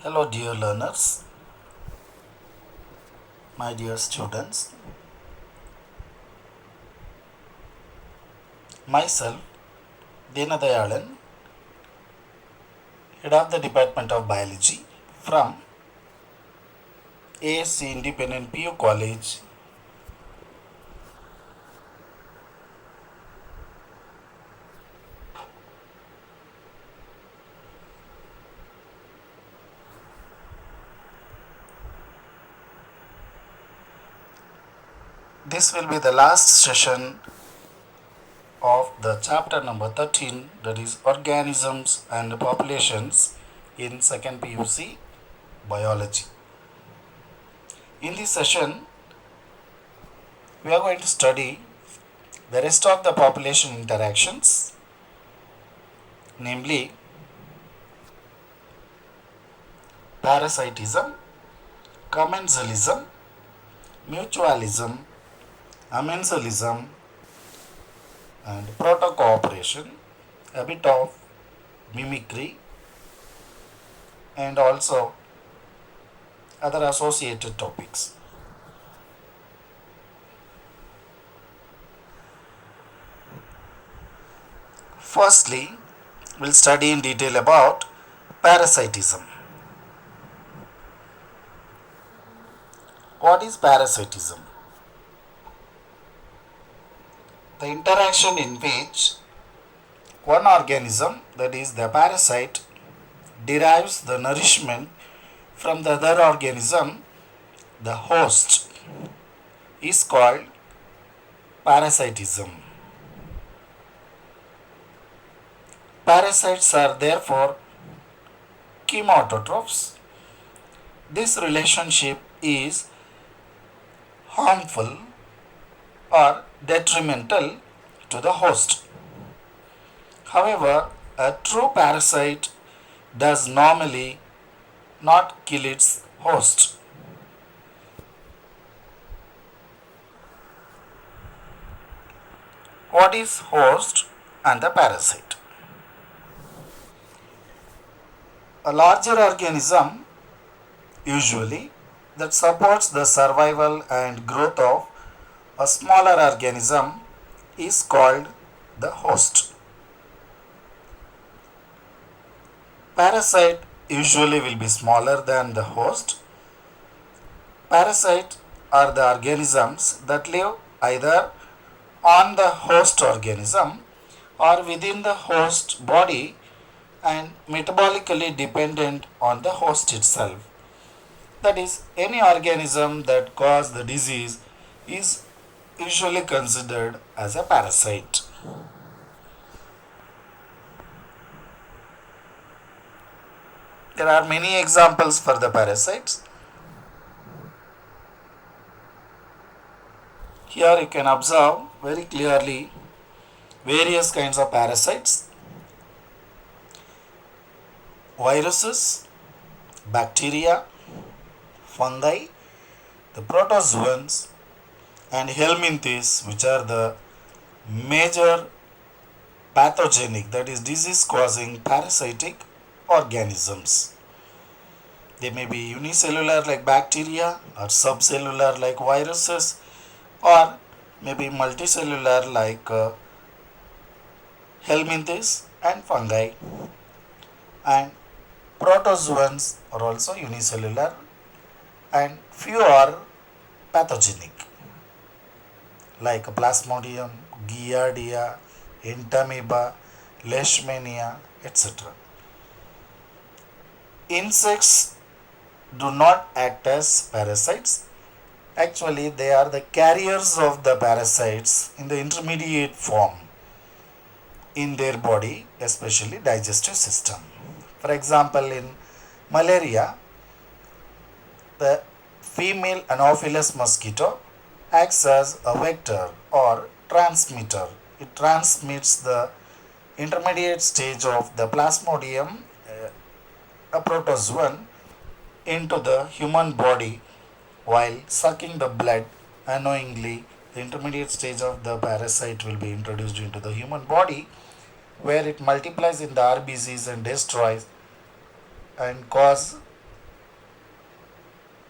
Hello, dear learners, my dear students. Myself, Deenadayalan, head of the Department of Biology from ASC Independent PU College. This will be the last session of the chapter number 13, that is organisms and populations in second PUC biology. In this session, we are going to study the rest of the population interactions, namely parasitism, commensalism, mutualism, amensalism, and proto-cooperation, a bit of mimicry, and also other associated topics. Firstly, we'll study in detail about parasitism. What is parasitism? The interaction in which one organism, that is the parasite, derives the nourishment from the other organism, the host, is called parasitism. Parasites are therefore chemoautotrophs. This relationship is harmful or detrimental to the host. However, a true parasite does normally not kill its host. What is host and the parasite? A larger organism, usually, that supports the survival and growth of a smaller organism is called the host. Parasite usually will be smaller than the host. Parasites are the organisms that live either on the host organism or within the host body and metabolically dependent on the host itself. That is, any organism that causes the disease is usually considered as a parasite. There are many examples for the parasites. Here you can observe very clearly various kinds of parasites: viruses, bacteria, fungi, the protozoans, and helminthes, which are the major pathogenic, that is disease causing parasitic organisms. They may be unicellular like bacteria or subcellular like viruses, or maybe multicellular like helminthes and fungi. And protozoans are also unicellular and few are pathogenic like Plasmodium, Giardia, Entamoeba, Leishmania, etc. Insects do not act as parasites. Actually, they are the carriers of the parasites in the intermediate form in their body, especially digestive system. For example, in malaria, the female Anopheles mosquito acts as a vector or transmitter. It transmits the intermediate stage of the Plasmodium, a protozoan, into the human body while sucking the blood. Unknowingly, the intermediate stage of the parasite will be introduced into the human body, where it multiplies in the RBCs and destroys and cause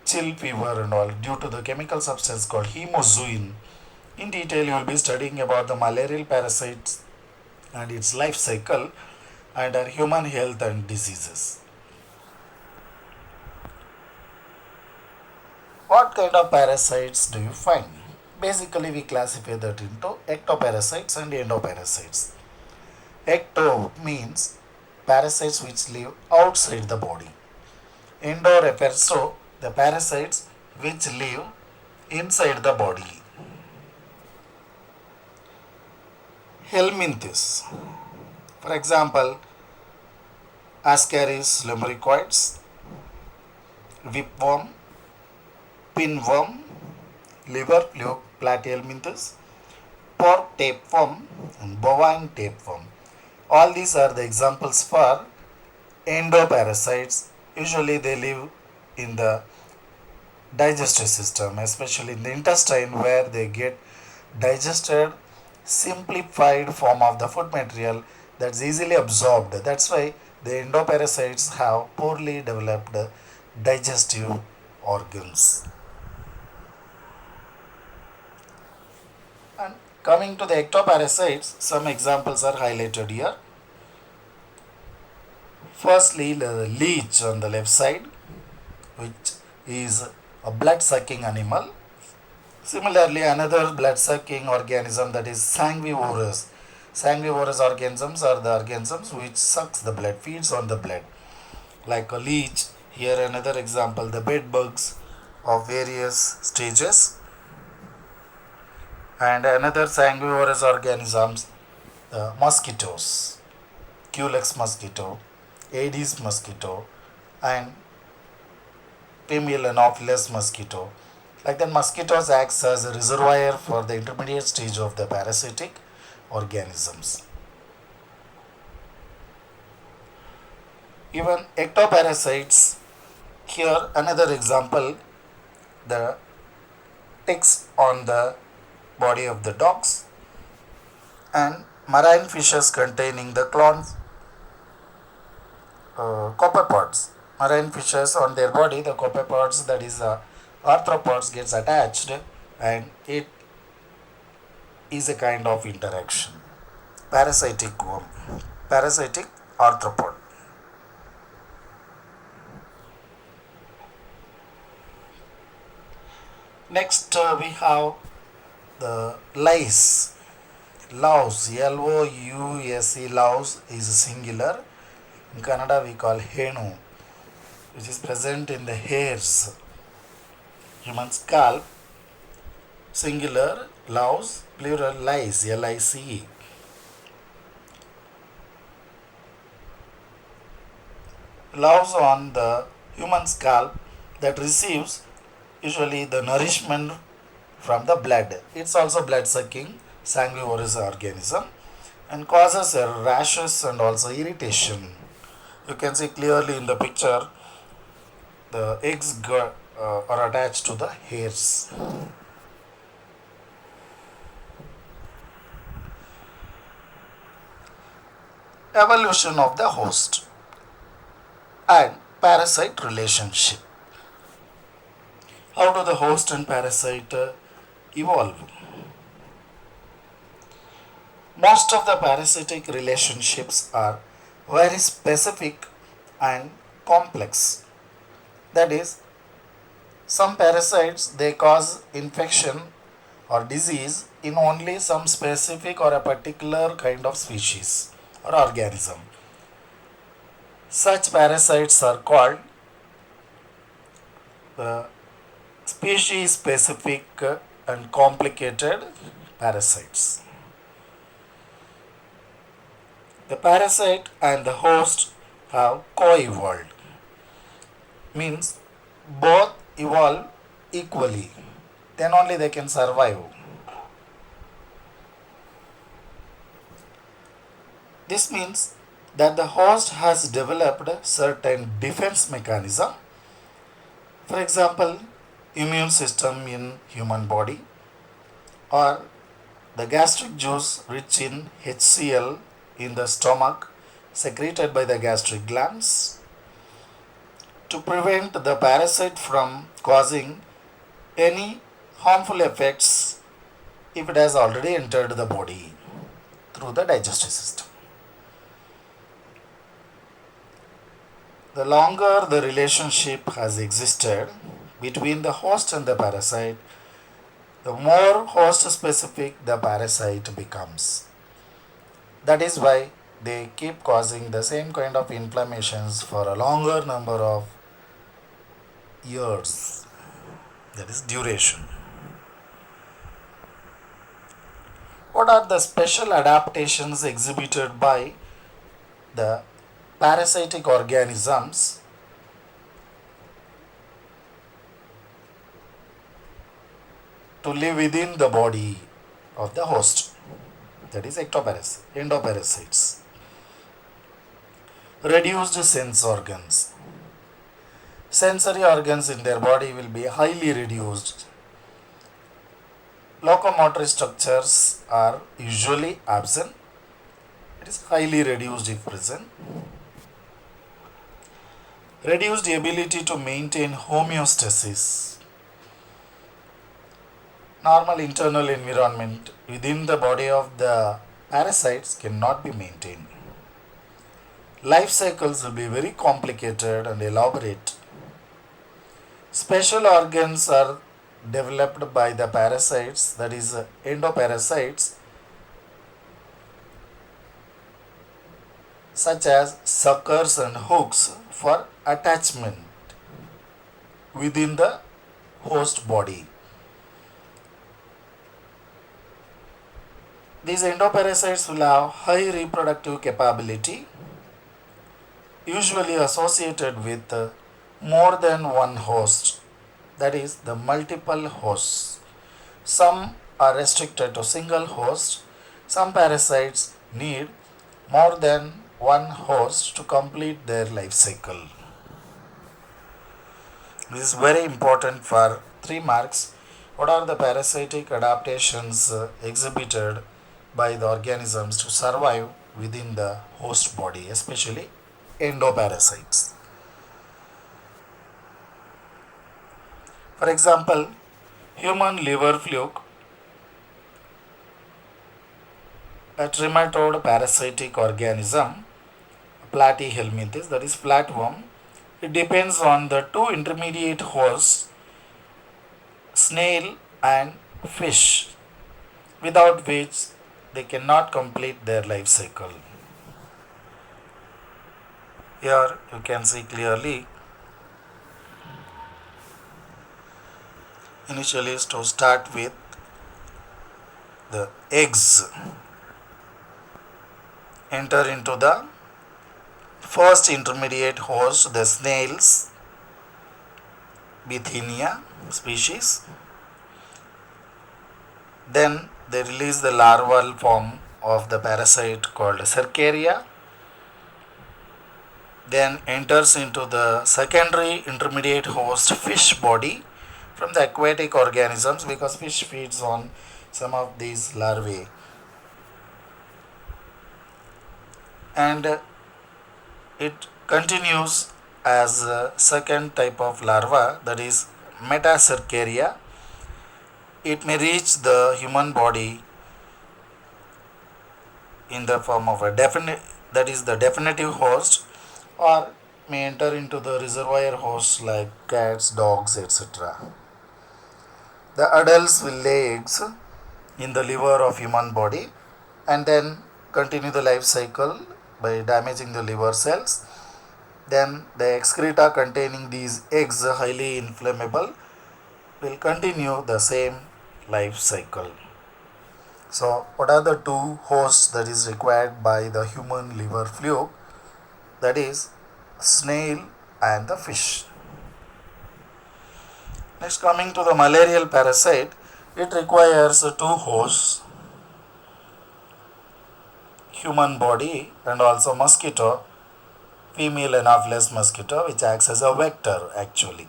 chill fever and all due to the chemical substance called hemozoin. In detail, you will be studying about the malarial parasites and its life cycle under human health and diseases. What kind of parasites do you find? Basically, we classify that into ectoparasites and endoparasites. Ecto means parasites which live outside the body. Endo refers to the parasites which live inside the body. Helminthes. For example, Ascaris lumbricoides, whipworm, pinworm, liver fluke platyhelminthes, pork tapeworm, and bovine tapeworm. All these are the examples for endoparasites. Usually they live in the digestive system, especially in the intestine where they get digested simplified form of the food material that's easily absorbed. That's why the endoparasites have poorly developed digestive organs. And coming to the ectoparasites, some examples are highlighted here. Firstly, the leech on the left side, which is a blood sucking animal. Similarly, another blood sucking organism, that is sanguivorous. Sanguivorous organisms are the organisms which sucks the blood, feeds on the blood, like a leech. Here another example, the bed bugs of various stages. And another sanguivorous organisms, the mosquitoes, Culex mosquito, Aedes mosquito, and female Anopheles mosquito. Like that, mosquitoes acts as a reservoir for the intermediate stage of the parasitic organisms. Even ectoparasites, here another example, the ticks on the body of the dogs, and marine fishes containing the copepods. Marine fishes on their body, the copepods, that is arthropods, gets attached, and it is a kind of interaction. Parasitic worm, parasitic arthropod. Next, we have the lice. Louse, Louse, louse is singular. In Kannada, we call henu, which is present in the hairs. Human scalp, singular, louse, plural, lice, Lice. Louse on the human scalp that receives usually the nourishment from the blood. It's also blood sucking sanguivorous organism and causes rashes and also irritation. You can see clearly in the picture the eggs are attached to the hairs. Evolution of the host and parasite relationship. How do the host and parasite evolve? Most of the parasitic relationships are very specific and complex. That is, some parasites they cause infection or disease in only some specific or a particular kind of species or organism. Such parasites are called species specific and complicated parasites. The parasite and the host have co-evolved, means both evolve equally, then only they can survive. This means that the host has developed certain defense mechanism. For example, immune system in human body, or the gastric juice rich in HCl in the stomach secreted by the gastric glands, to prevent the parasite from causing any harmful effects if it has already entered the body through the digestive system. The longer the relationship has existed between the host and the parasite, the more host specific the parasite becomes. That is why they keep causing the same kind of inflammations for a longer number of years. That is duration. What are the special adaptations exhibited by the parasitic organisms to live within the body of the host? That is endoparasites. Reduced sense organs. Sensory organs in their body will be highly reduced. Locomotor structures are usually absent. It is highly reduced if present. Reduced ability to maintain homeostasis. Normal internal environment within the body of the parasites cannot be maintained. Life cycles will be very complicated and elaborate. Special organs are developed by the parasites, that is endoparasites, such as suckers and hooks for attachment within the host body. These endoparasites will have high reproductive capability, usually associated with more than one host, that is the multiple hosts. Some are restricted to single host. Some parasites need more than one host to complete their life cycle. This is very important for 3 marks. What are the parasitic adaptations exhibited by the organisms to survive within the host body, especially endoparasites? For example, human liver fluke, a trematode parasitic organism, Platyhelminthes, that is flatworm. It depends on the two intermediate hosts, snail and fish, without which they cannot complete their life cycle. Here you can see clearly, initially is to start with the eggs enter into the first intermediate host, the snails, Bithynia species. Then they release the larval form of the parasite called Cercaria. Then enters into the secondary intermediate host, fish body, from the aquatic organisms, because fish feeds on some of these larvae. And it continues as a second type of larva, that is Metacercaria. It may reach the human body in the form of a definitive host, or may enter into the reservoir hosts like cats, dogs, etc. The adults will lay eggs in the liver of human body and then continue the life cycle by damaging the liver cells. Then the excreta containing these eggs, highly inflammable, will continue the same life cycle. So what are the two hosts that is required by the human liver fluke? That is snail and the fish. Next, coming to the malarial parasite, it requires two hosts, human body and also mosquito, female Anopheles mosquito, which acts as a vector actually.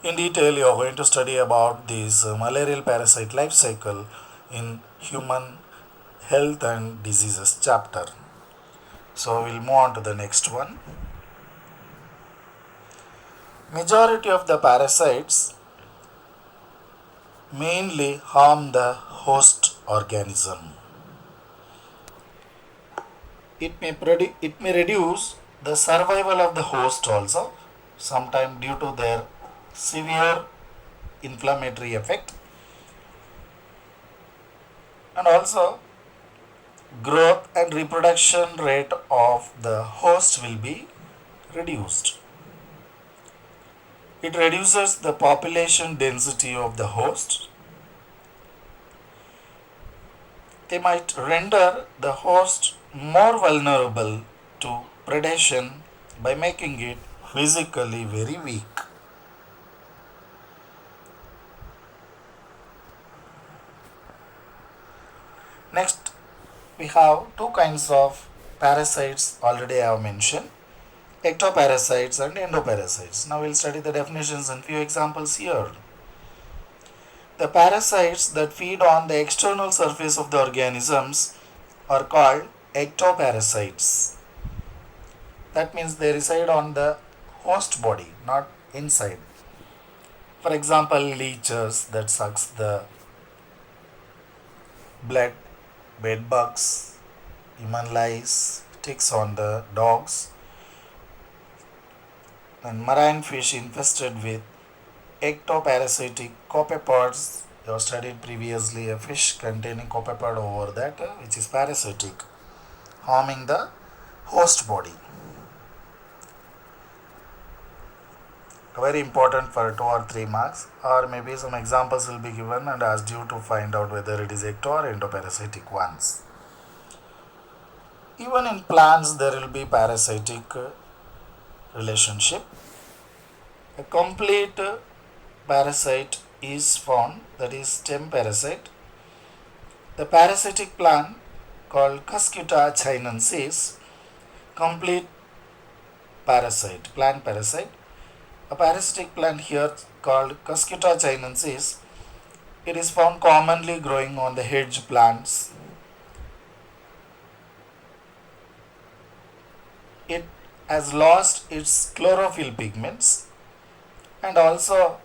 In detail, you are going to study about this malarial parasite life cycle in human health and diseases chapter. So we will move on to the next one. Majority of the parasites mainly harm the host organism. It may reduce the survival of the host also, sometimes due to their severe inflammatory effect, and also growth and reproduction rate of the host will be reduced. It reduces the population density of the host. They might render the host more vulnerable to predation by making it physically very weak. Next, we have two kinds of parasites already I have mentioned, ectoparasites and endoparasites. Now we'll study the definitions and few examples here. The parasites that feed on the external surface of the organisms are called ectoparasites. That means they reside on the host body, not inside. For example, leeches that sucks the blood, bed bugs, human lice, ticks on the dogs, and marine fish infested with ectoparasitic copepods. You have studied previously a fish containing copepod over that, which is parasitic, harming the host body. Very important for 2 or 3 marks, or maybe some examples will be given and asked you to find out whether it is ecto or endoparasitic ones. Even in plants there will be parasitic relationship. A complete parasite is found, that is stem parasite. The parasitic plant called Cuscuta chinensis, complete parasite, plant parasite. A parasitic plant here called Cuscuta chinensis, it is found commonly growing on the hedge plants. It has lost its chlorophyll pigments, and also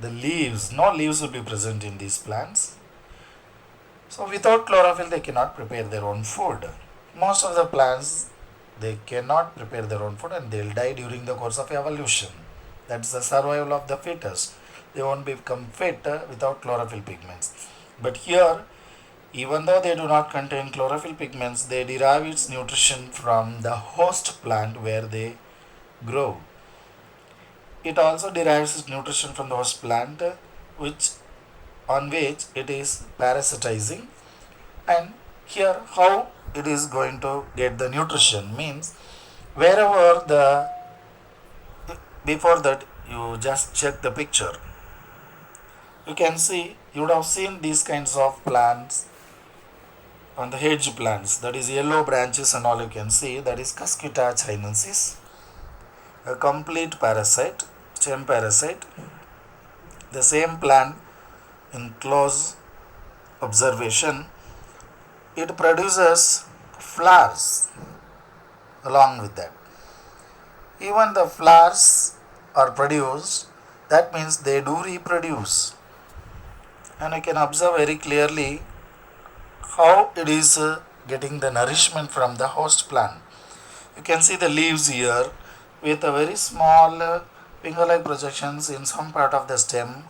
the leaves, no leaves will be present in these plants. So without chlorophyll they cannot prepare their own food. Most of the plants, they cannot prepare their own food and they will die during the course of evolution. That's the survival of the fittest. They won't become fit without chlorophyll pigments. But here, even though they do not contain chlorophyll pigments, they derive its nutrition from the host plant where they grow. It also derives its nutrition from the host plant, on which it is parasitizing. And here, how it is going to get the nutrition means, wherever the, before that you just check the picture, you can see, you would have seen these kinds of plants on the hedge plants, that is yellow branches and all, you can see that is Cuscuta chinensis, a complete parasite, stem parasite. The same plant, in close observation, it produces flowers along with that. Even the flowers are produced, that means they do reproduce. And you can observe very clearly how it is getting the nourishment from the host plant. You can see the leaves here with a very small finger-like projections in some part of the stem.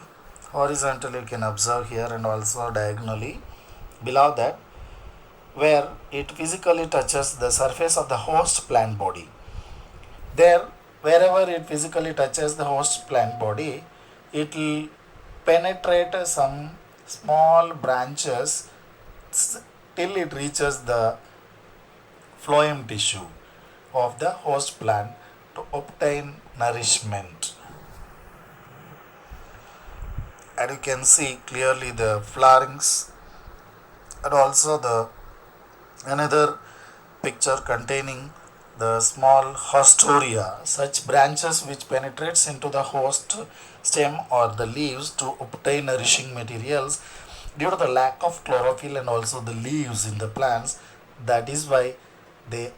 Horizontally you can observe here and also diagonally below that, where it physically touches the surface of the host plant body. There, wherever it physically touches the host plant body, it will penetrate some small branches till it reaches the phloem tissue of the host plant to obtain nourishment. And you can see clearly the flowerings and also the another picture containing the small hostoria, such branches which penetrates into the host stem or the leaves to obtain nourishing materials. Due to the lack of chlorophyll and also the leaves in the plants, that is why they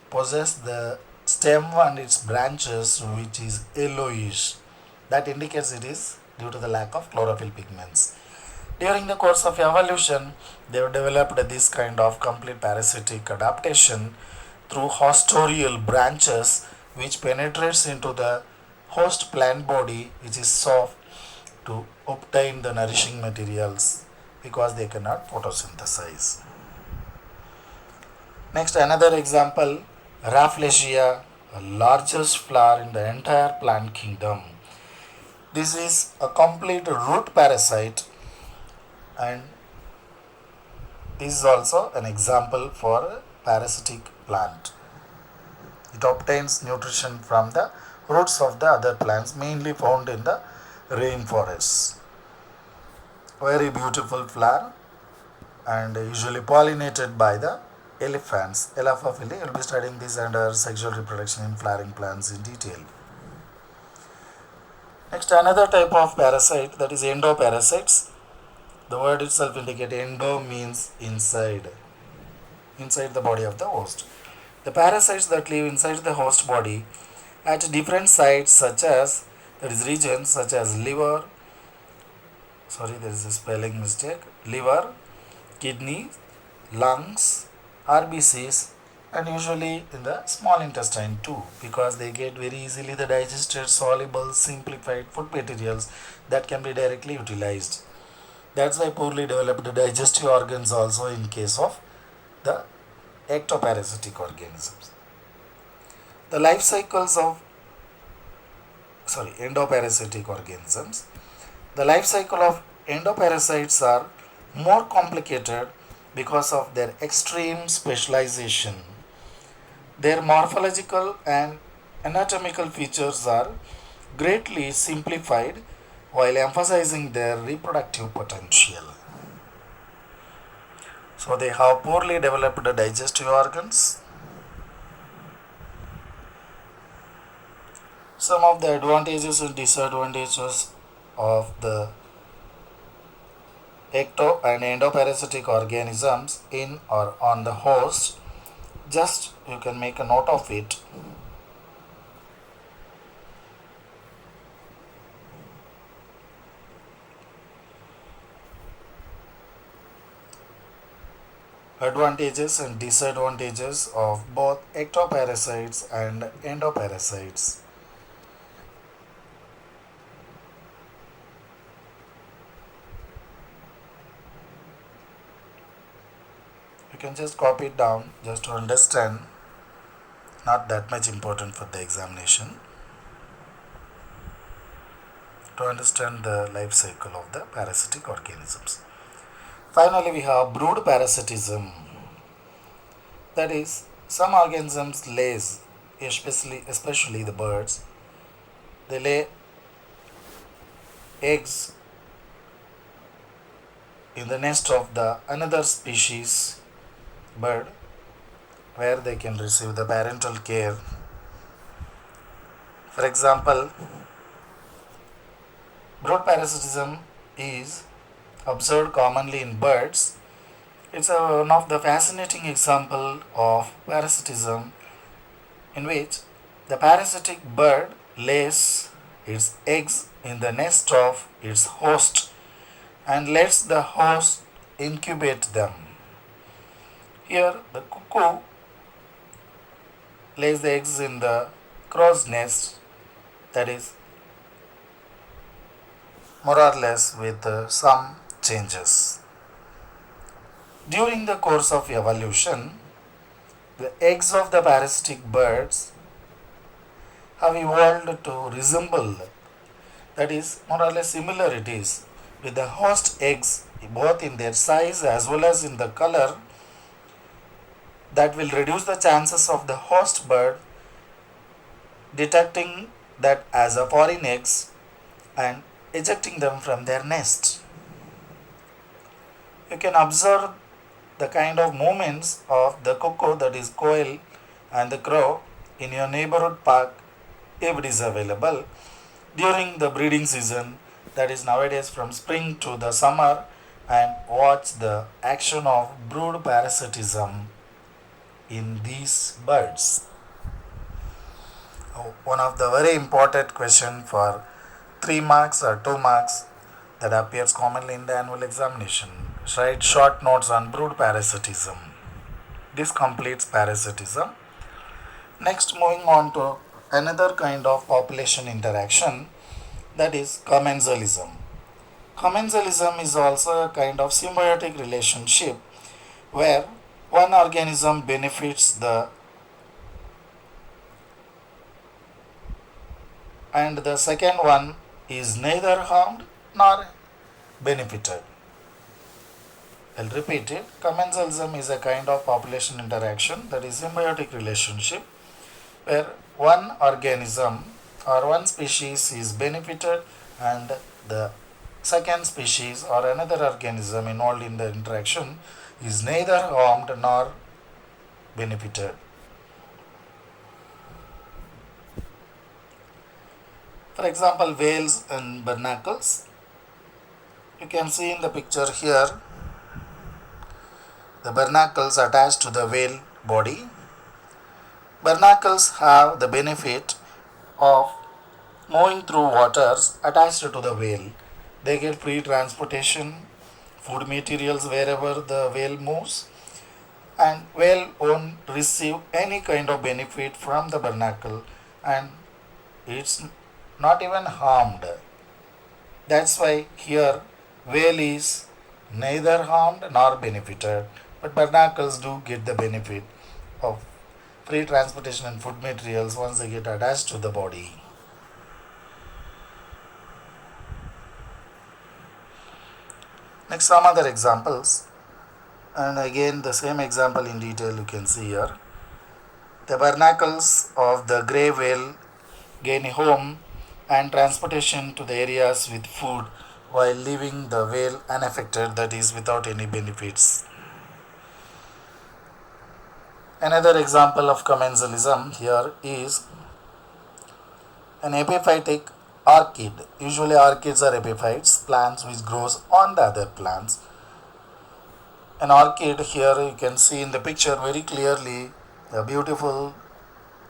possess the stem and its branches which is yellowish. That indicates it is due to the lack of chlorophyll pigments. During the course of evolution, they have developed this kind of complete parasitic adaptation through hostorial branches which penetrates into the host plant body, which is soft, to obtain the nourishing materials because they cannot photosynthesize. Next, another example, Rafflesia, the largest flower in the entire plant kingdom. This is a complete root parasite, and this is also an example for a parasitic plant. It obtains nutrition from the roots of the other plants, mainly found in the rainforests. Very beautiful flower and usually pollinated by the elephants. Elaphophily, we will be studying this under sexual reproduction in flowering plants in detail. Next, another type of parasite, that is endoparasites. The word itself indicates endo means inside the body of the host. The parasites that live inside the host body at different sites such as, that is regions such as liver, there is a spelling mistake, liver, kidney, lungs, RBCs, and usually in the small intestine too, because they get very easily the digested, soluble, simplified food materials that can be directly utilized. That's why poorly developed digestive organs also in case of the ectoparasitic organisms. The life cycles of endoparasitic organisms. The life cycle of endoparasites are more complicated because of their extreme specialization. Their morphological and anatomical features are greatly simplified while emphasizing their reproductive potential. So they have poorly developed digestive organs. Some of the advantages and disadvantages of the ecto and endoparasitic organisms in or on the host, just you can make a note of it. Advantages and disadvantages of both ectoparasites and endoparasites. You can just copy it down just to understand, not that much important for the examination, to understand the life cycle of the parasitic organisms. Finally, we have brood parasitism. That is, some organisms lays, especially the birds, they lay eggs in the nest of the another species bird, where they can receive the parental care. For example, brood parasitism is observed commonly in birds. It's one of the fascinating example of parasitism in which the parasitic bird lays its eggs in the nest of its host and lets the host incubate them. Here the cuckoo lays the eggs in the crow's nest, that is more or less with some changes. During the course of evolution, the eggs of the parasitic birds have evolved to resemble, that is more or less similarities with the host eggs, both in their size as well as in the color, that will reduce the chances of the host bird detecting that as a foreign eggs and ejecting them from their nest. You can observe the kind of movements of the cuckoo, that is quail, and the crow in your neighborhood park if it is available during the breeding season, that is nowadays from spring to the summer, and watch the action of brood parasitism in these birds. One of the very important question for 3 marks or 2 marks that appears commonly in the annual examination. Write short notes on brood parasitism. This completes parasitism. Next, moving on to another kind of population interaction, that is commensalism. Commensalism is also a kind of symbiotic relationship where one organism benefits and the second one is neither harmed nor benefited. I'll repeat it. Commensalism is a kind of population interaction, that is symbiotic relationship, where one organism or one species is benefited and the second species or another organism involved in the interaction is neither harmed nor benefited. For example, whales and barnacles. You can see in the picture here the barnacles attached to the whale body. Barnacles have the benefit of moving through waters attached to the whale. They get free transportation, food materials wherever the whale moves, and whale won't receive any kind of benefit from the barnacle, and it's not even harmed. That's why here whale is neither harmed nor benefited, but barnacles do get the benefit of free transportation and food materials once they get attached to the body. Next, some other examples, and again the same example in detail you can see here. The barnacles of the grey whale gain a home and transportation to the areas with food while leaving the whale unaffected, that is without any benefits. Another example of commensalism here is an epiphytic orchid. Usually orchids are epiphytes, plants which grows on the other plants. An orchid, here you can see in the picture very clearly the beautiful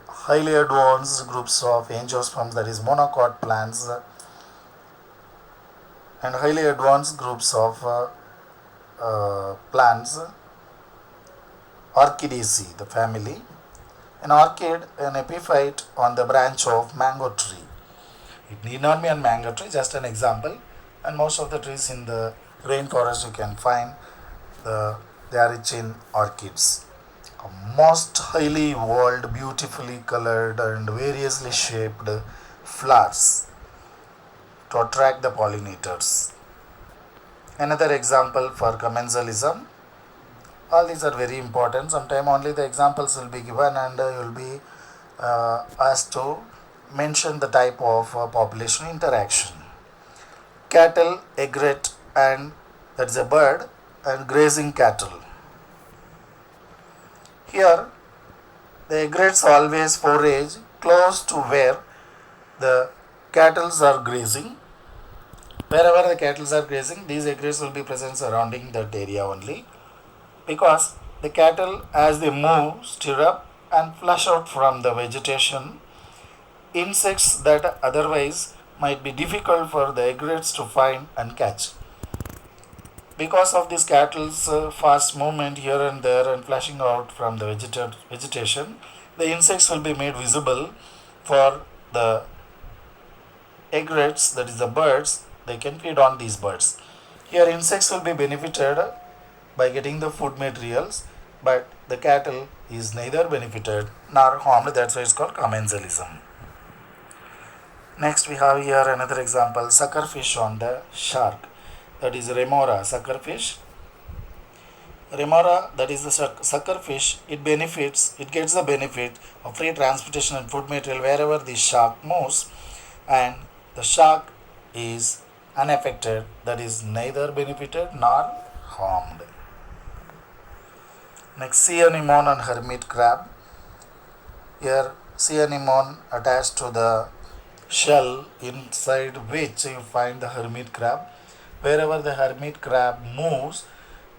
highly advanced groups of angiosperms, that is monocot plants, and highly advanced groups of plants, Orchidaceae, the family. An orchid, an epiphyte on the branch of mango tree. It need not be on mango tree, just an example. And most of the trees in the rainforest you can find they are rich in orchids. Most highly evolved, beautifully colored and variously shaped flowers to attract the pollinators. Another example for commensalism. All these are very important. Sometime only the examples will be given and you will be asked to mention the type of population interaction. Cattle, egret, and that's a bird, and grazing cattle. Here, the egrets always forage close to where the cattle are grazing. Wherever the cattle are grazing, these egrets will be present surrounding that area only, because the cattle, as they move, stir up and flush out from the vegetation insects that otherwise might be difficult for the egrets to find and catch. Because of this cattle's fast movement here and there and flashing out from the vegetation, the insects will be made visible for the egrets, that is the birds. They can feed on these birds. Here insects will be benefited by getting the food materials, but the cattle is neither benefited nor harmed. That's why it's called commensalism. Next we have here another example, suckerfish on the shark. That is remora, suckerfish. Remora, that is the suckerfish, it gets the benefit of free transportation and food material wherever the shark moves, and the shark is unaffected, that is neither benefited nor harmed. Next, sea anemone and hermit crab. Here, sea anemone attached to the shell inside which you find the hermit crab. Wherever the hermit crab moves,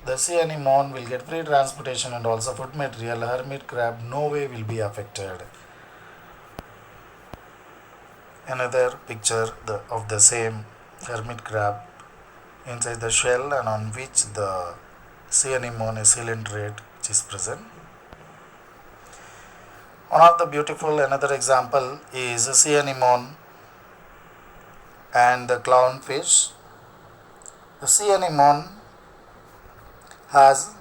the sea anemone will get free transportation and also food material. The hermit crab no way will be affected. Another picture of the same hermit crab inside the shell and on which the sea anemone coelenterate which is present. One of the beautiful another example is a sea anemone and the clownfish. The sea anemone has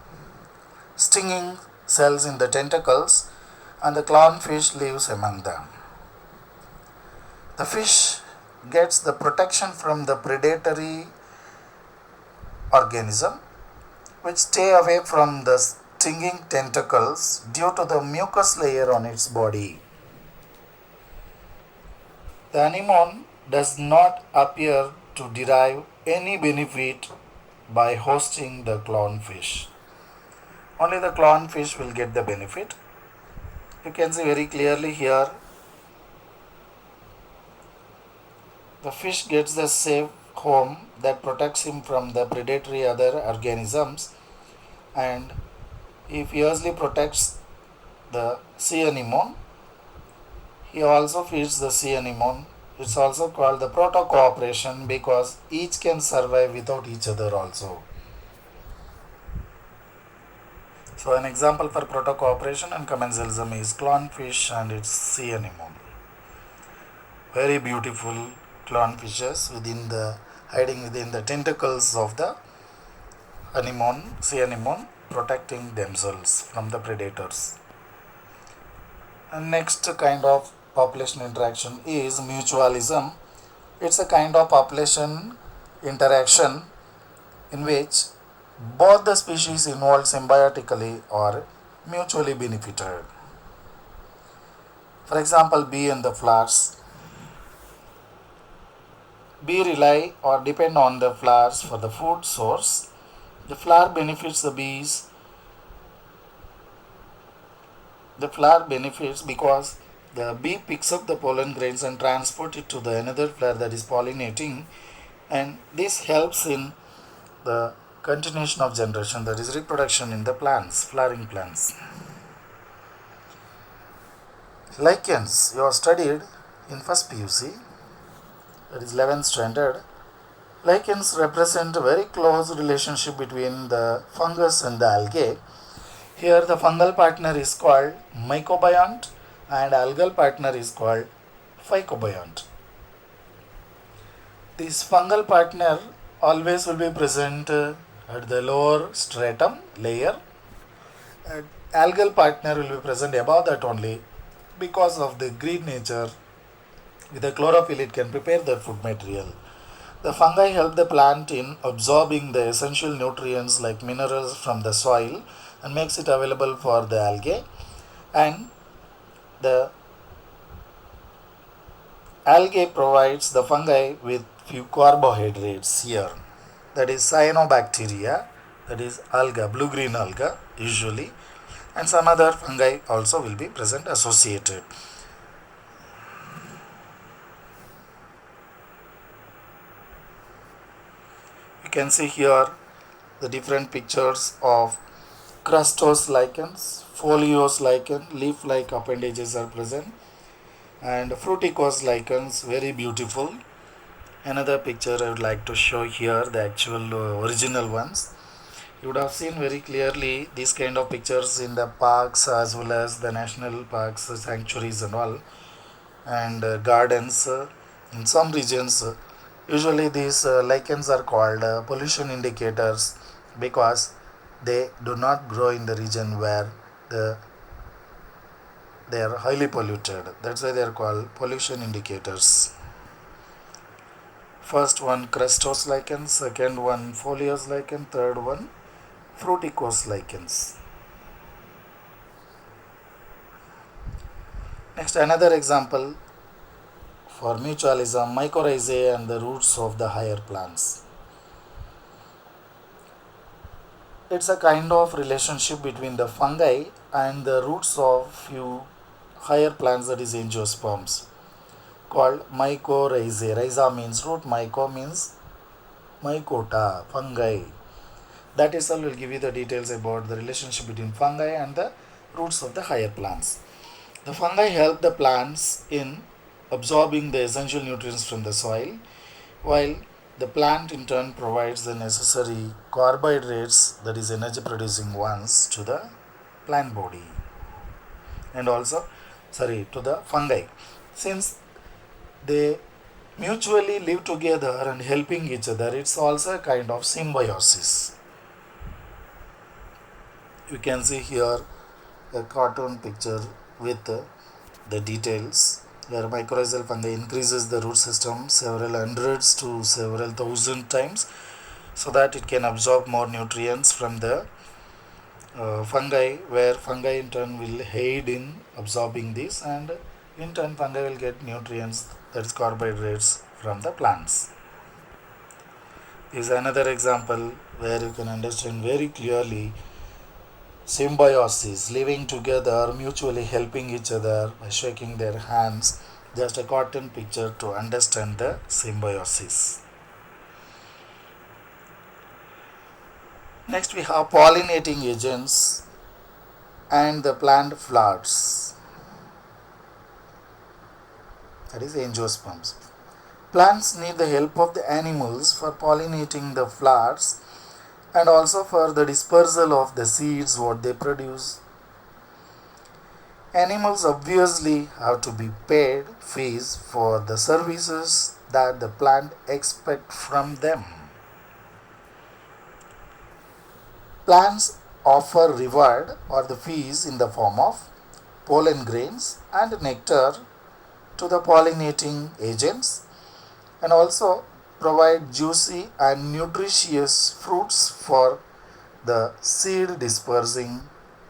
stinging cells in the tentacles and the clownfish lives among them. The fish gets the protection from the predatory organism which stay away from the stinging tentacles due to the mucus layer on its body. The anemone does not appear to derive any benefit by hosting the clownfish. Only the clownfish will get the benefit. You can see very clearly here the fish gets the safe home that protects him from the predatory other organisms, and he fiercely protects the sea anemone. He also feeds the sea anemone. It's also called the proto-cooperation because each can survive without each other also. So an example for proto-cooperation and commensalism is clownfish and its sea anemone. Very beautiful clownfishes hiding within the tentacles of the anemone, sea anemone, protecting themselves from the predators. And next kind of population interaction is mutualism. It's a kind of population interaction in which both the species involved symbiotically or mutually benefited. For example, bee and the flowers. Bee rely or depend on the flowers for the food source. The flower benefits the bees. The flower benefits because the bee picks up the pollen grains and transport it to the another flower that is pollinating, and this helps in the continuation of generation, that is reproduction in the plants, flowering plants. Lichens you have studied in first PUC, that is 11th standard. Lichens represent a very close relationship between the fungus and the algae. Here the fungal partner is called mycobiont and algal partner is called phycobiont. This fungal partner always will be present at the lower stratum layer, and algal partner will be present above that only because of the green nature. With the chlorophyll it can prepare the food material. The fungi help the plant in absorbing the essential nutrients like minerals from the soil and makes it available for the algae, and the algae provides the fungi with few carbohydrates here, that is cyanobacteria, that is alga, blue green alga usually, and some other fungi also will be present associated. You can see here the different pictures of crustose lichens, foliose lichen, leaf-like appendages are present, and fruticose lichens, very beautiful. Another picture I would like to show here, the actual original ones. You would have seen very clearly these kind of pictures in the parks as well as the national parks, sanctuaries and all, and gardens. In some regions, usually these lichens are called pollution indicators because they do not grow in the region where they are highly polluted. That's why they are called pollution indicators. First one crustose lichens, second one foliose lichen, third one fruticose lichens. Next, another example for mutualism, mycorrhizae and the roots of the higher plants. It's a kind of relationship between the fungi and the roots of few higher plants, that is angiosperms, called mycorrhizae. Rhiza means root, myco means mycota, fungi. That itself will give you the details about the relationship between fungi and the roots of the higher plants. The fungi help the plants in absorbing the essential nutrients from the soil, while the plant in turn provides the necessary carbohydrates, that is energy producing ones, to the plant body and also to the fungi. Since they mutually live together and helping each other, it's also a kind of symbiosis. You can see here a cartoon picture with the details where mycorrhizal fungi increases the root system several hundreds to several thousand times so that it can absorb more nutrients from the fungi, where fungi in turn will aid in absorbing this, and in turn fungi will get nutrients, that is carbohydrates, from the plants. This is another example where you can understand very clearly symbiosis, living together, mutually helping each other by shaking their hands. Just a cartoon picture to understand the symbiosis. Next we have pollinating agents and the plant flowers, that is angiosperms. Plants need the help of the animals for pollinating the flowers and also for the dispersal of the seeds what they produce. Animals obviously have to be paid fees for the services that the plant expect from them. Plants offer reward or the fees in the form of pollen grains and nectar to the pollinating agents, and also provide juicy and nutritious fruits for the seed dispersing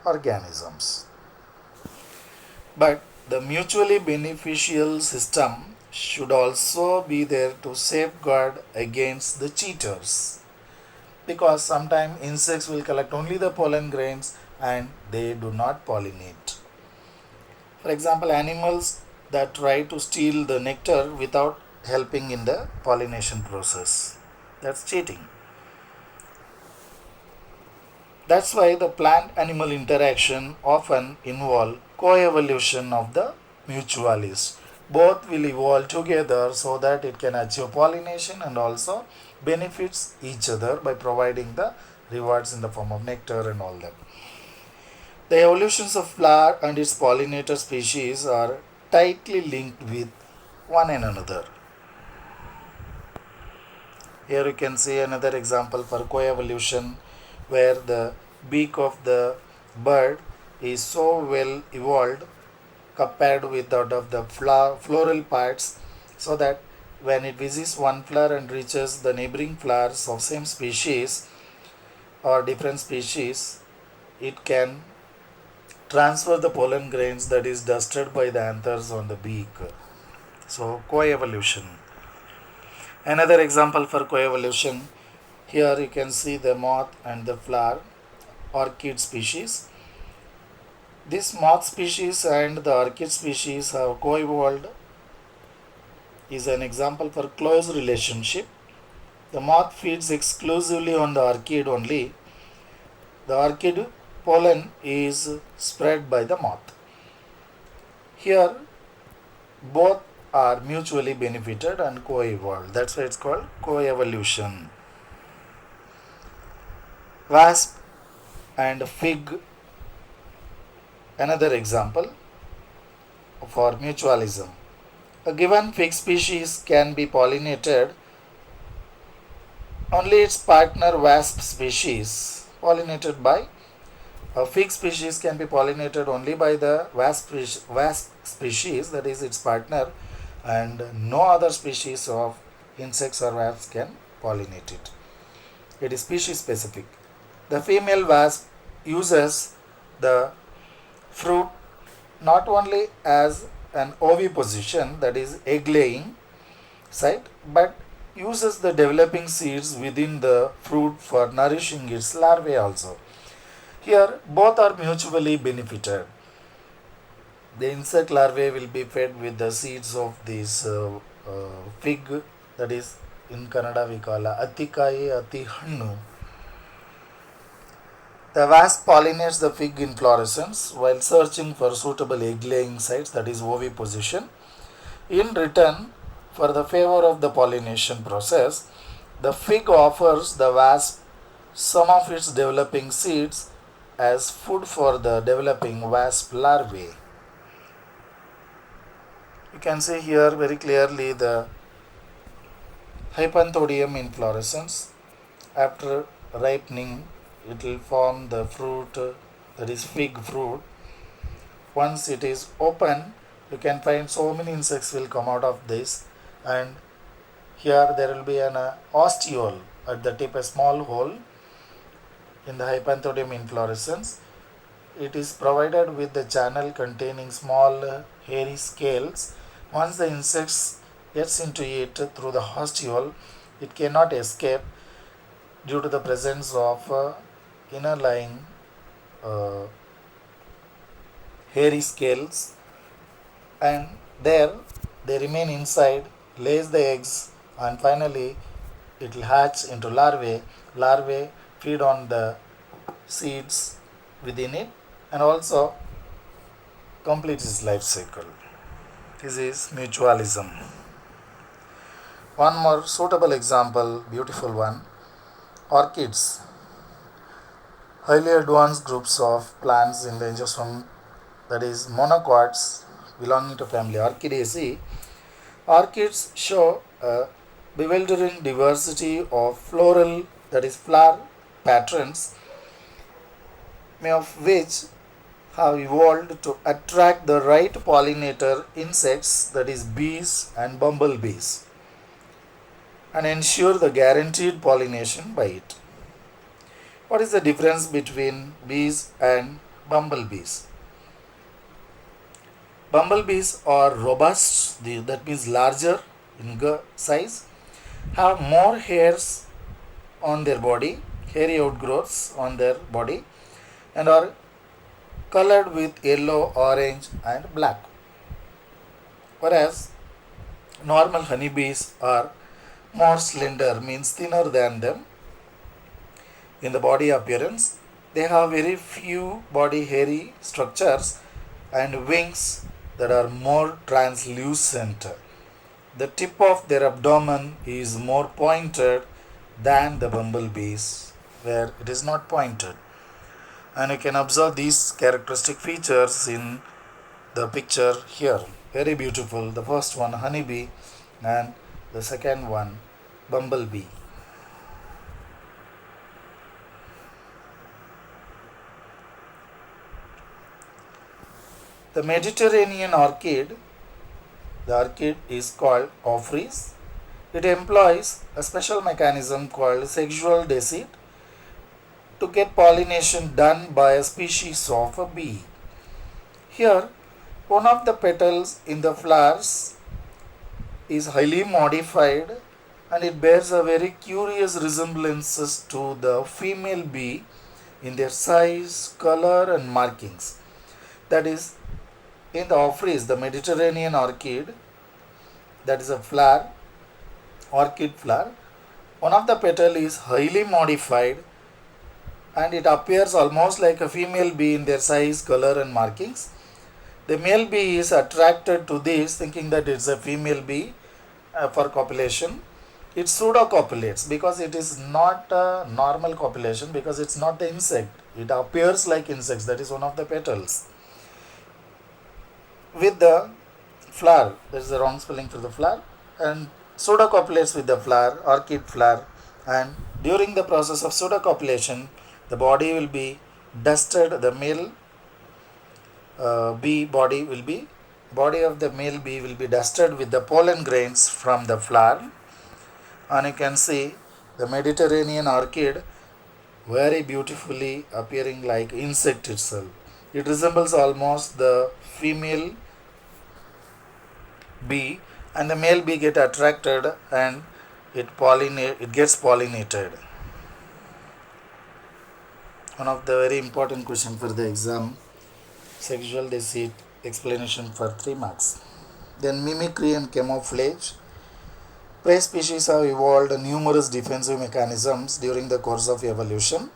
organisms. But the mutually beneficial system should also be there to safeguard against the cheaters, because sometimes insects will collect only the pollen grains and they do not pollinate. For example, animals that try to steal the nectar without helping in the pollination process, that's cheating. That's why the plant animal interaction often involve coevolution of the mutualists. Both will evolve together so that it can achieve pollination and also benefits each other by providing the rewards in the form of nectar and all that. The evolutions of flower and its pollinator species are tightly linked with one another. Here you can see another example for coevolution, where the beak of the bird is so well evolved compared with that of the floral parts, so that when it visits one flower and reaches the neighboring flowers of same species or different species, it can transfer the pollen grains that is dusted by the anthers on the beak. So coevolution. Another example for coevolution, here you can see the moth and the flower orchid species. This moth species and the orchid species have co-evolved is an example for close relationship. The moth feeds exclusively on the orchid only. The orchid pollen is spread by the moth. Here both are mutually benefited and co-evolved. That's why it's called co-evolution. Wasp and fig, another example for mutualism. A given fig species can be pollinated only its partner wasp species. Pollinated by a fig species can be pollinated only by the wasp species, that is its partner, and no other species of insects or wasps can pollinate it. It is species specific. The female wasp uses the fruit not only as an oviposition, that is egg laying site, but uses the developing seeds within the fruit for nourishing its larvae also. Here both are mutually benefited. The insect larvae will be fed with the seeds of this fig, that is in Kannada we call Atikai Ati Hannu. The wasp pollinates the fig inflorescence while searching for suitable egg laying sites, that is oviposition. In return for the favor of the pollination process, the fig offers the wasp some of its developing seeds as food for the developing wasp larvae. You can see here very clearly the Hypanthodium inflorescence. After ripening, it will form the fruit, that is fig fruit. Once it is open, you can find so many insects will come out of this, and here there will be an ostiole at the tip, a small hole in the Hypanthodium inflorescence. It is provided with the channel containing small hairy scales. Once the insects gets into it through the ostiole, it cannot escape due to the presence of inner lying hairy scales, and there they remain inside, lays the eggs, and finally it will hatch into larvae. Larvae feed on the seeds within it and also completes its life cycle. This is mutualism. One more suitable example, beautiful one, orchids. Highly advanced groups of plants in the angiosperm, that is monocots belonging to family Orchidaceae. Orchids show a bewildering diversity of floral, that is flower patterns, many of which have evolved to attract the right pollinator insects, that is bees and bumblebees, and ensure the guaranteed pollination by it. What is the difference between bees and bumblebees? Bumblebees are robust, that means larger in size, have more hairs on their body, hairy outgrowths on their body, and are colored with yellow, orange, and black. Whereas normal honeybees are more slender, means thinner than them in the body appearance. They have very few body hairy structures and wings that are more translucent. The tip of their abdomen is more pointed than the bumblebees, where it is not pointed. And you can observe these characteristic features in the picture here. Very beautiful. The first one, honeybee, and the second one, bumblebee. The Mediterranean orchid, the orchid is called Ophrys. It employs a special mechanism called sexual deceit to get pollination done by a species of a bee. Here, one of the petals in the flowers is highly modified and it bears a very curious resemblances to the female bee in their size, color and markings. That is, in the Ophrys, the Mediterranean orchid, that is a flower, orchid flower, one of the petal is highly modified and it appears almost like a female bee in their size, color and markings. The male bee is attracted to this thinking that it's a female bee for copulation. It pseudo-copulates because it is not a normal copulation, because it's not the insect. It appears like insects, that is one of the petals. With the flower, there is a wrong spelling for the flower, and pseudocopulates with the flower, orchid flower, and during the process of pseudocopulation, the body will be dusted, the male bee body of the male bee will be dusted with the pollen grains from the flower, and you can see the Mediterranean orchid very beautifully appearing like insect itself. It resembles almost the female bee, and the male bee get attracted and it gets pollinated. One of the very important question for the exam, sexual deceit explanation for 3 marks. Then mimicry and camouflage. Prey species have evolved numerous defensive mechanisms during the course of evolution.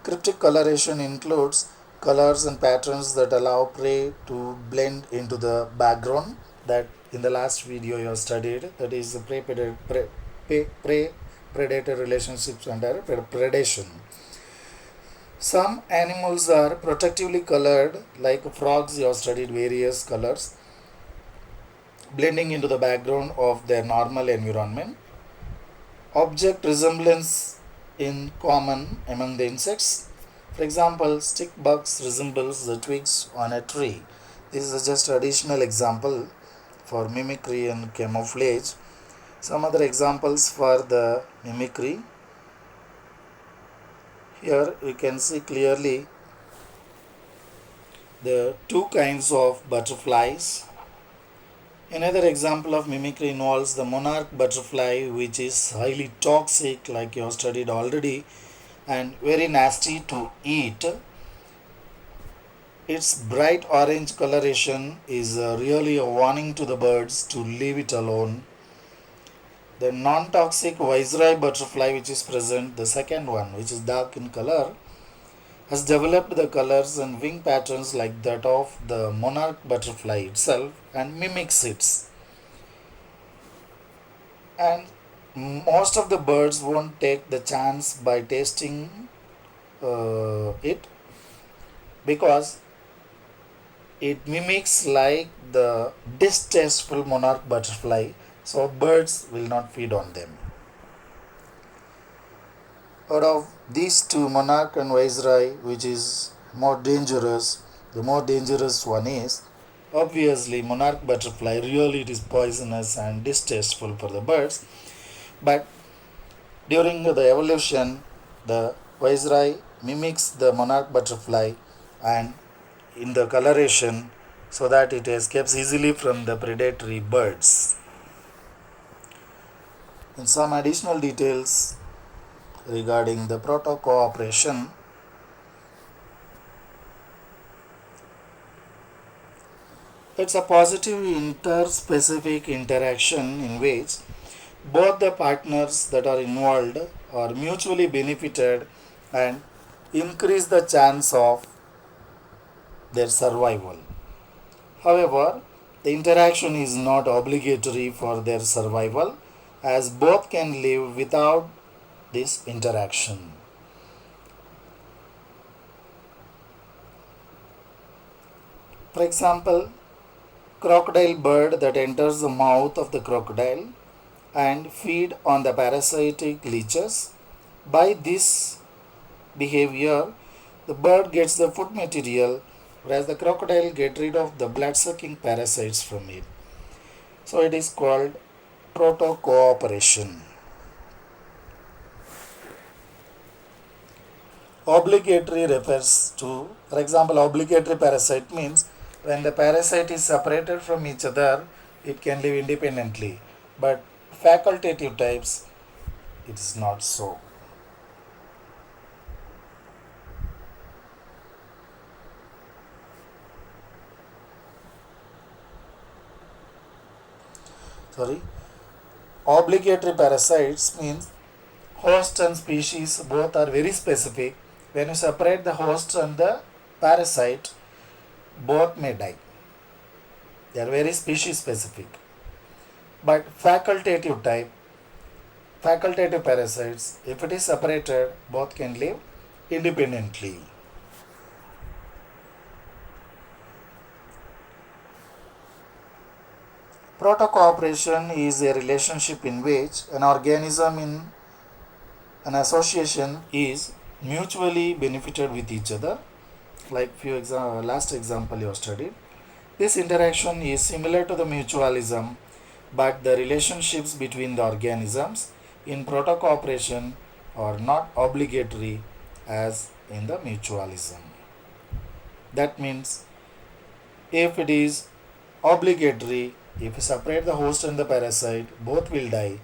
Cryptic coloration includes colors and patterns that allow prey to blend into the background, that in the last video you have studied, that is the prey-predator relationships under predation. Some animals are protectively colored, like frogs. You have studied various colors blending into the background of their normal environment. Object resemblance in common among the insects. For example, stick bugs resembles the twigs on a tree. This is just additional example for mimicry and camouflage. Some other examples for the mimicry. Here you can see clearly the two kinds of butterflies. Another example of mimicry involves the monarch butterfly, which is highly toxic, like you have studied already, and very nasty to eat. Its bright orange coloration is really a warning to the birds to leave it alone. The non-toxic viceroy butterfly, which is present, the second one, which is dark in color, has developed the colors and wing patterns like that of the monarch butterfly itself and mimics it. And most of the birds won't take the chance by tasting it, because it mimics like the distasteful monarch butterfly, so birds will not feed on them. Out of these two, monarch and viceroy, which is more dangerous, the more dangerous one is obviously monarch butterfly. Really it is poisonous and distasteful for the birds, but during the evolution the viceroy mimics the monarch butterfly and in the coloration, so that it escapes easily from the predatory birds. And some additional details regarding the proto-cooperation. It's a positive interspecific interaction in which both the partners that are involved are mutually benefited and increase the chance of their survival. However, the interaction is not obligatory for their survival, as both can live without this interaction. For example, crocodile bird that enters the mouth of the crocodile and feed on the parasitic leeches. By this behavior, the bird gets the food material, whereas the crocodile get rid of the blood-sucking parasites from it. So it is called proto-cooperation. Obligatory refers to, for example, obligatory parasite means when the parasite is separated from each other, it can live independently. But facultative types, it is not so. Obligatory parasites means host and species both are very specific. When you separate the host and the parasite, both may die. They are very species specific. But facultative parasites, if it is separated, both can live independently. Proto-cooperation is a relationship in which an organism in an association is mutually benefited with each other. Like last example you have studied. This interaction is similar to the mutualism, but the relationships between the organisms in proto-cooperation are not obligatory as in the mutualism. That means if it is obligatory, if you separate the host and the parasite, both will die.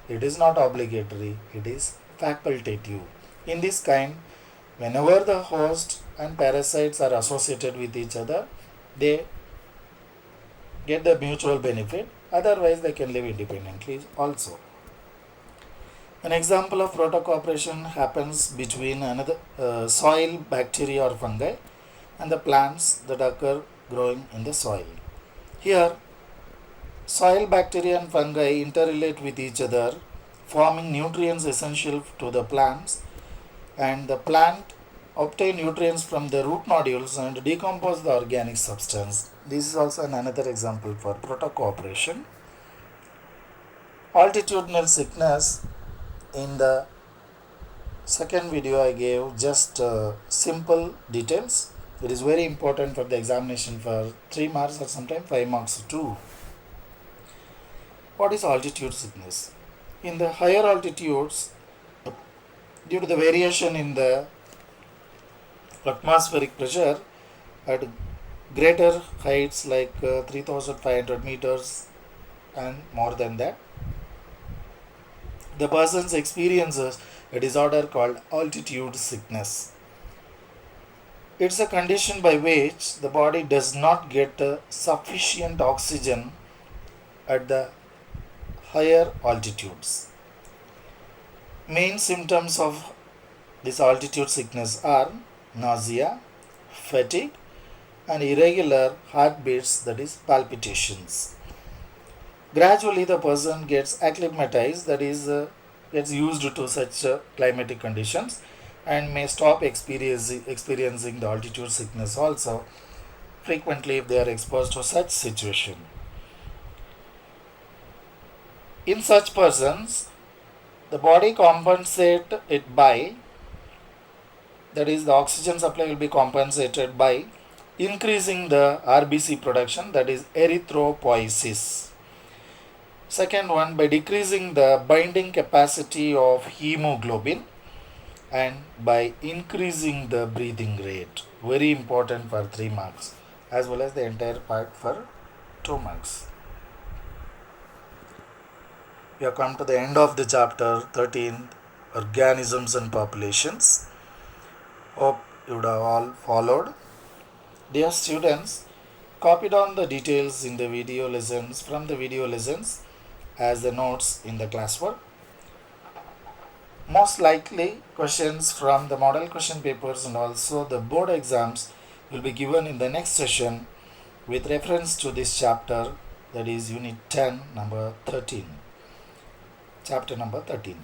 It is not obligatory, it is facultative. In this kind, whenever the host and parasites are associated with each other, they get the mutual benefit, otherwise they can live independently also. An example of proto-cooperation happens between another soil bacteria or fungi and the plants that occur growing in the soil. Here, Soil bacteria and fungi interrelate with each other, forming nutrients essential to the plants, and the plant obtain nutrients from the root nodules and decompose the organic substance. This is also another example for protocooperation. Altitudinal sickness, in the second video I gave just simple details. It is very important for the examination for 3 marks or sometimes 5 marks too. What is altitude sickness? In the higher altitudes, due to the variation in the atmospheric pressure at greater heights like 3500 meters and more than that, the person experiences a disorder called altitude sickness. It's a condition by which the body does not get sufficient oxygen at the higher altitudes. Main symptoms of this altitude sickness are nausea, fatigue, and irregular heartbeats, that is palpitations. Gradually the person gets acclimatized, that is gets used to such climatic conditions, and may stop experiencing the altitude sickness also frequently if they are exposed to such situation. In such persons, the body compensate it by, that is the oxygen supply will be compensated by increasing the RBC production, that is erythropoiesis. Second one, by decreasing the binding capacity of hemoglobin and by increasing the breathing rate. Very important for 3 marks as well as the entire part for 2 marks. We have come to the end of the chapter 13, organisms and populations. Hope you would have all followed. Dear students, copy down the details in the video lessons from the video lessons as the notes in the classwork. Most likely questions from the model question papers and also the board exams will be given in the next session with reference to this chapter, that is unit 10 number 13. Chapter number 13.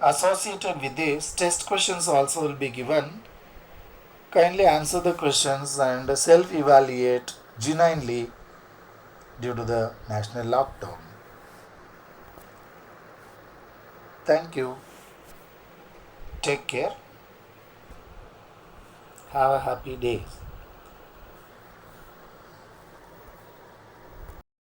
Associated with this, test questions also will be given. Kindly answer the questions and self-evaluate genuinely due to the national lockdown. Thank you. Take care. Have a happy day.